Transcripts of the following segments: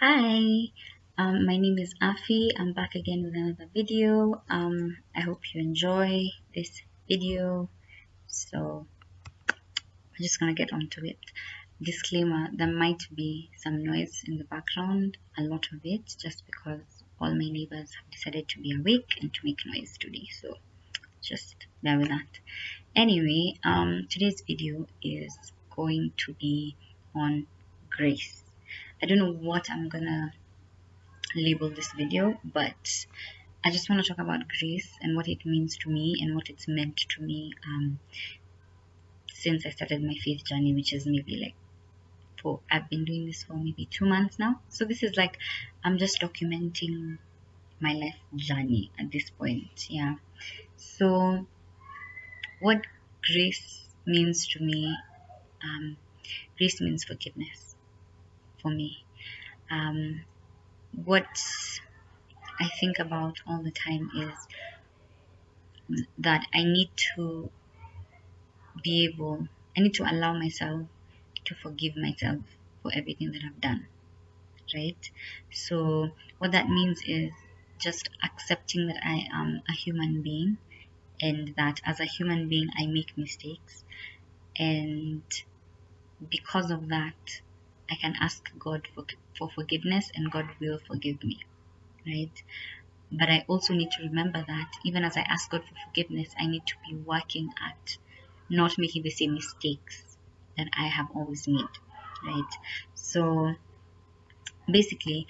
Hi, my name is Afi. I'm back again with another video. I hope you enjoy this video. So I'm just gonna get onto it. Disclaimer: there might be some noise in the background, a lot of it, just because all my neighbors have decided to be awake and to make noise today. So just bear with that. Anyway, today's video is going to be on grace. I don't know what I'm gonna label this video, but I just want to talk about grace and what it means to me and what it's meant to me since I started my faith journey, which is maybe like I've been doing this for maybe 2 months now. So this is like I'm just documenting my life journey at this point. Yeah. So what grace means to me, um, grace means forgiveness for me. Um, what I think about all the time is that I need to allow myself to forgive myself for everything that I've done, right? So, what that means is just accepting that I am a human being and that as a human being I make mistakes, and because of that, I can ask God for forgiveness and God will forgive me, right? But I also need to remember that even as I ask God for forgiveness, I need to be working at not making the same mistakes that I have always made, right? So basically,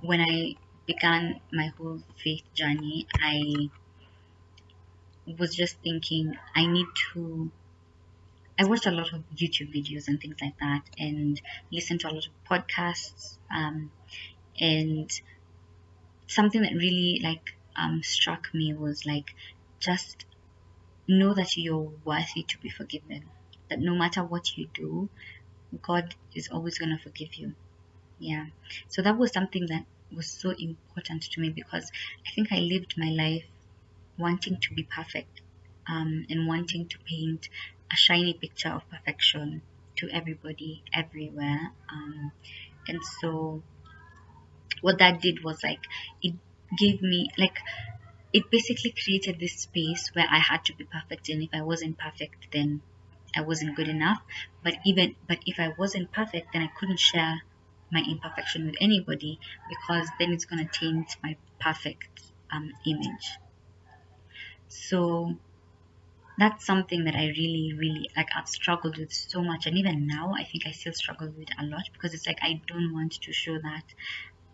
when I began my whole faith journey, I was just thinking I watched a lot of YouTube videos and things like that, and listened to a lot of podcasts. And something that really struck me was like, just know that you're worthy to be forgiven. That no matter what you do, God is always going to forgive you. Yeah. So that was something that was so important to me because I think I lived my life wanting to be perfect, and wanting to paint a shiny picture of perfection to everybody, everywhere. And so what that did was like, it gave me like, it basically created this space where I had to be perfect, and if I wasn't perfect, then I wasn't good enough. But if I wasn't perfect, then I couldn't share my imperfection with anybody, because then it's gonna taint my perfect image. So that's something that I really, really like. I've struggled with so much, and even now, I think I still struggle with it a lot because it's like I don't want to show that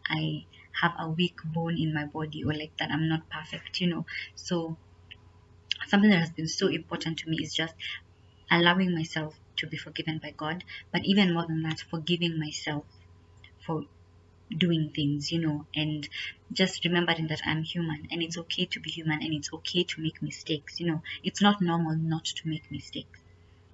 I have a weak bone in my body, or like that I'm not perfect, So something that has been so important to me is just allowing myself to be forgiven by God, but even more than that, forgiving myself for doing things, and just remembering that I'm human and it's okay to be human and it's okay to make mistakes. It's not normal not to make mistakes.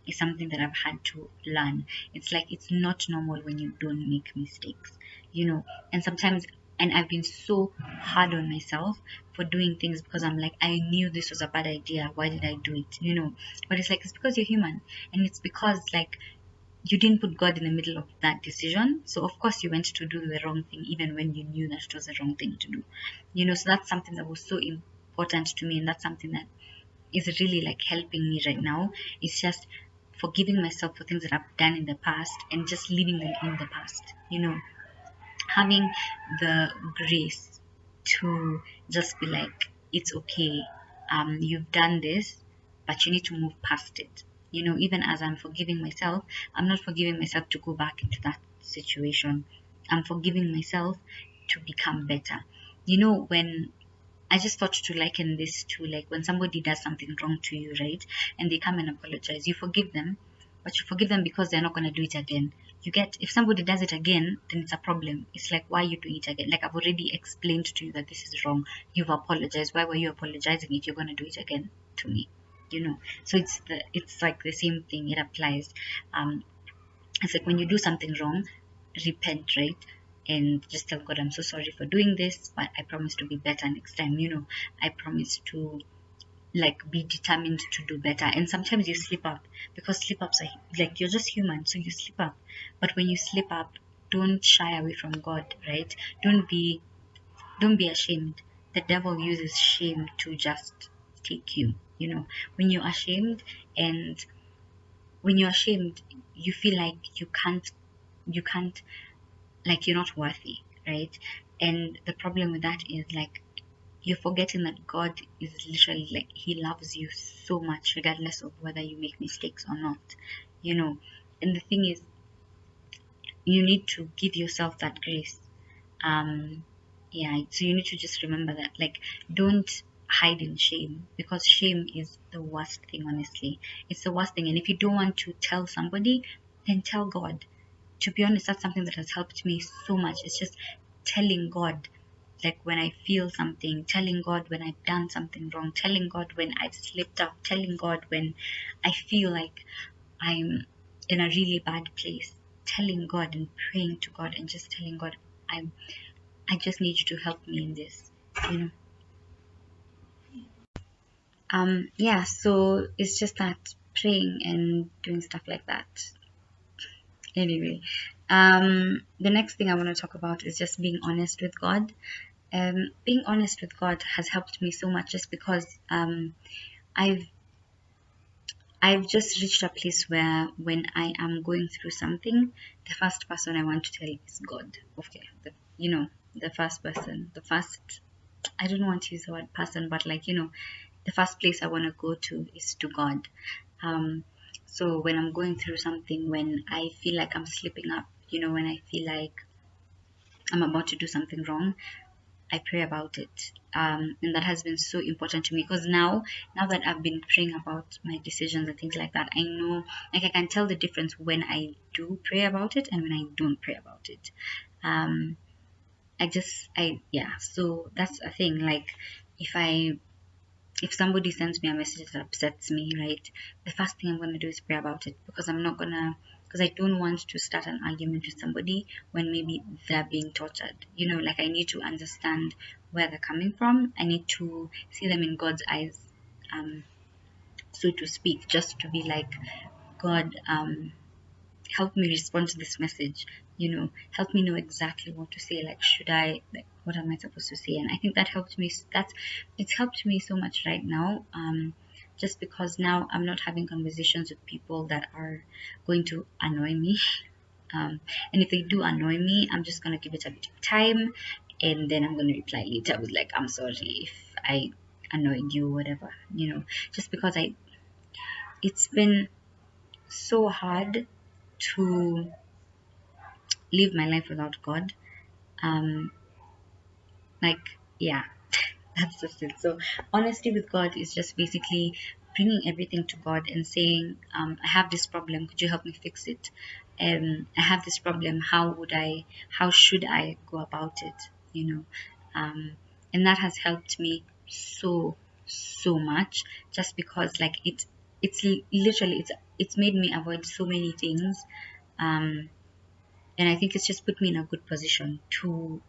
It's something that I've had to learn. It's like it's not normal when you don't make mistakes, and sometimes, and I've been so hard on myself for doing things because I'm like, I knew this was a bad idea. Why did I do it? But it's like, it's because you're human, and it's because like you didn't put God in the middle of that decision. So of course you went to do the wrong thing even when you knew that it was the wrong thing to do. So that's something that was so important to me, and that's something that is really like helping me right now. It's just forgiving myself for things that I've done in the past and just leaving them in the past. Having the grace to just be like, it's okay. You've done this, but you need to move past it. Even as I'm forgiving myself, I'm not forgiving myself to go back into that situation. I'm forgiving myself to become better. When I just thought to liken this to like when somebody does something wrong to you, right? And they come and apologize. You forgive them, but you forgive them because they're not going to do it again. You get, if somebody does it again, then it's a problem. It's like, why are you doing it again? Like, I've already explained to you that this is wrong. You've apologized. Why were you apologizing if you're going to do it again to me? So it's like the same thing. It applies. It's like when you do something wrong, repent, right? And just tell God, I'm so sorry for doing this, but I promise to be better next time. I promise to like be determined to do better. And sometimes you slip up, because slip ups are like, you're just human, so you slip up. But when you slip up, don't shy away from God, right? Don't be ashamed. The devil uses shame to just take you. When you're ashamed, and when you're ashamed, you feel like you can't, like you're not worthy, right? And the problem with that is, like, you're forgetting that God is literally, like, He loves you so much, regardless of whether you make mistakes or not. you know and the thing is, you need to give yourself that grace. Yeah, so you need to just remember that, like, don't hide in shame, because shame is the worst thing. Honestly, it's the worst thing. And if you don't want to tell somebody, then tell God. To be honest, that's something that has helped me so much. It's just telling God, like, when I feel something, telling God when I've done something wrong, telling God when I've slipped up, telling God when I feel like I'm in a really bad place, telling God and praying to God and just telling God, I just need you to help me in this, you know. Yeah, so it's just that, praying and doing stuff like that. Anyway, the next thing I want to talk about is just being honest with God. Being honest with God has helped me so much, just because I've I've just reached a place where, when I am going through something, the first person I want to tell is God. Okay, the first person, I don't want to use the word person, but, like, the first place I want to go to is to God. So when I'm going through something, when I feel like I'm slipping up, when I feel like I'm about to do something wrong, I pray about it. And that has been so important to me, because now that I've been praying about my decisions and things like that, I know, like, I can tell the difference when I do pray about it and when I don't pray about it. Yeah, so that's a thing. Like, if somebody sends me a message that upsets me, right, the first thing I'm going to do is pray about it, because I don't want to start an argument with somebody when maybe they're being tortured. Like, I need to understand where they're coming from. I need to see them in God's eyes, so to speak, just to be like, God, help me respond to this message. Help me know exactly what to say. Like, should I, like, what am I supposed to say? And I think that helped me. It's helped me so much right now. Just because now I'm not having conversations with people that are going to annoy me. And if they do annoy me, I'm just gonna give it a bit of time, and then I'm gonna reply later with, like, I'm sorry if I annoyed you, whatever. Just because it's been so hard to live my life without God. Um, like, yeah, that's just it. So, honesty with God is just basically bringing everything to God and saying, I have this problem, could you help me fix it? I have this problem, how should I go about it? Um, and that has helped me so, so much, just because, like, literally, it's made me avoid so many things. And I think it's just put me in a good position to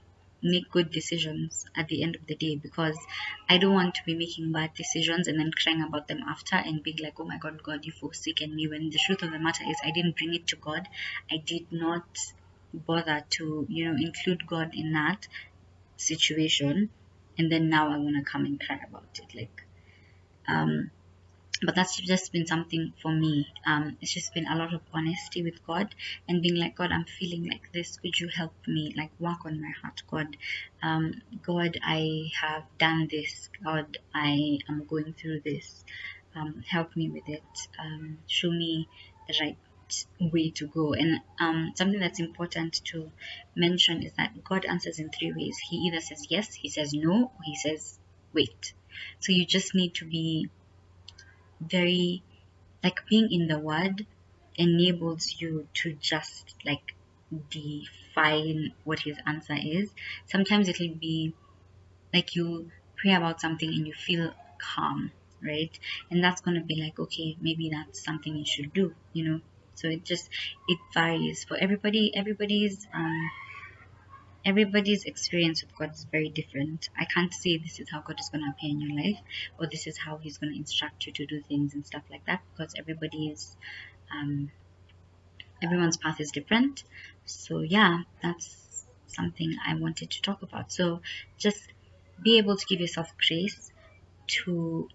make good decisions at the end of the day, because I don't want to be making bad decisions and then crying about them after and being like, oh my God, God, you forsaken me, when the truth of the matter is I didn't bring it to God. I did not bother to, include God in that situation. And then now I want to come and cry about it. Like, but that's just been something for me. It's just been a lot of honesty with God, and being like, God, I'm feeling like this, could you help me, like, work on my heart? God, God, I have done this. God, I am going through this. Help me with it. Show me the right way to go. And something that's important to mention is that God answers in three ways. He either says yes, he says no, or he says wait. So you just need to be very, like, being in the word enables you to just, like, define what his answer is. Sometimes it'll be like you pray about something and you feel calm, right? And that's going to be like, okay, maybe that's something you should do. So it varies for everybody. Everybody's experience with God is very different. I can't say this is how God is going to appear in your life, or this is how he's going to instruct you to do things and stuff like that, because um everyone's path is different. So yeah, that's something I wanted to talk about. So just be able to give yourself grace to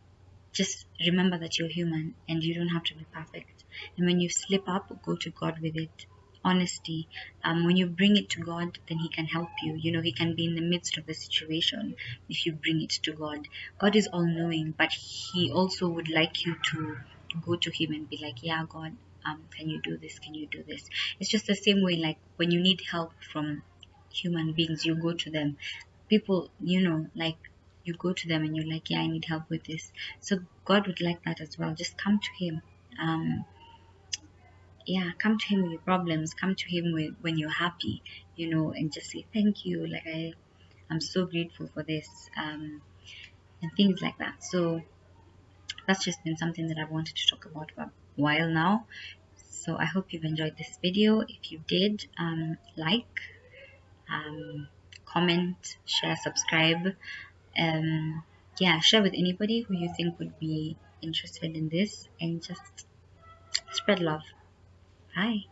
just remember that you're human and you don't have to be perfect. And when you slip up, go to God with it. Honesty. When you bring it to God, then He can help you. You know, He can be in the midst of the situation if you bring it to God. God is all knowing, but He also would like you to go to Him and be like, yeah, God, can you do this? Can you do this? It's just the same way, like when you need help from human beings, you go to them. People, you know, like you go to them and you're like, yeah, I need help with this. So God would like that as well. Just come to Him. um yeah, come to Him with your problems, come to Him with when you're happy, you know, and just say thank you, like I'm so grateful for this, and things like that. So that's just been something that I've wanted to talk about for a while now. So I hope you've enjoyed this video. If you did, like, um, comment, share, subscribe. um, yeah, share with anybody who you think would be interested in this, and just spread love. Bye.